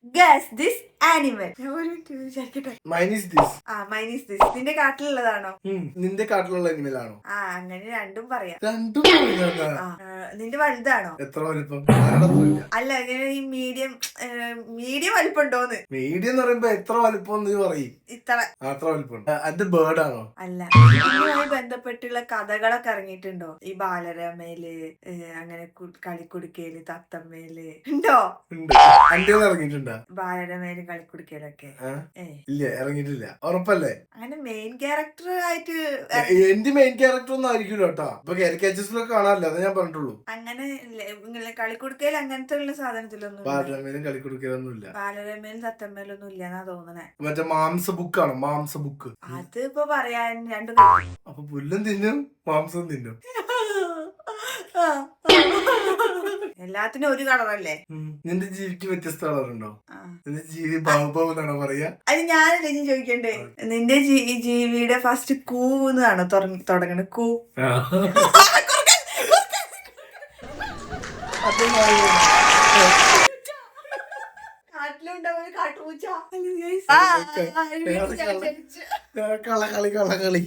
Guess this animal. Mine is this. Mine is this. നിന്റെ കാട്ടിലുള്ളതാണോ? നിന്റെ കാട്ടിലുള്ള animal ആണോ? അങ്ങനെ രണ്ടും പറയാം. രണ്ടും നിന്റെ വലുതാണോ? എത്ര വലിപ്പം? അല്ല ഇങ്ങനെ ഈ മീഡിയം വലിപ്പുണ്ടോന്ന്. മീഡിയം എന്ന് പറയുമ്പോ എത്ര വലിപ്പം എന്ന് പറയും. ഇത്ര വലിപ്പം. അത് ബേർഡ് ആണോ? അല്ല. ഇതുമായി ബന്ധപ്പെട്ടുള്ള കഥകളൊക്കെ ഇറങ്ങിയിട്ടുണ്ടോ? ഈ ബാലരമയില് അങ്ങനെ കളിക്കുടുക്കയില് തത്തമ്മയില് ഉണ്ടോ? ഇറങ്ങിയിട്ടുണ്ടോ? ബാലരമയില് കളിക്കുടുക്കയിലൊക്കെ ഇല്ല, ഇറങ്ങിയിട്ടില്ല. ഉറപ്പല്ലേ? അങ്ങനെ മെയിൻ ക്യാരക്ടർ ആയിട്ട് എന്റെ മെയിൻ ക്യാരക്ടർ ഒന്നും ആയിരിക്കില്ല കേട്ടോ. ഇപ്പൊ കാരിക്കേച്ചേഴ്സിലൊക്കെ കാണാറില്ല, അത് ഞാൻ പറഞ്ഞിട്ടുള്ളൂ. അങ്ങനെ കളിക്കുടുക്കയിൽ അങ്ങനത്തെ ഉള്ള സാധനത്തിലൊന്നും ബാലരമയിലും കളിക്കുടുക്കയിലൊന്നും ഇല്ല. ബാലരമയിലും തത്തമ്മയിലൊന്നും ഇല്ലെന്നാ തോന്നണേ. മറ്റേ മാംസ ബുക്കാണോ? മാംസ ബുക്ക്. അത് ഇപ്പൊ പറയാൻ രണ്ടും. അപ്പൊ പുല്ലും തിന്നും മാംസം തിന്നും. എല്ലാത്തിനും ഒരു കളറല്ലേ? നിന്റെ ജീവിക്ക് വ്യത്യസ്ത കളറുണ്ടോ? നിന്റെ ജീവി ബാബു എന്നാണോ പറയാ? അത് ഞാനല്ലേ ഇനി ചോദിക്കണ്ടേ? നിന്റെ ജീവിയുടെ ഫസ്റ്റ് കൂന്നാണോ തുടങ്ങണത്? കൂ. കാട്ടിലുണ്ടാവും കാട്ടുപൂച്ച. കള കളി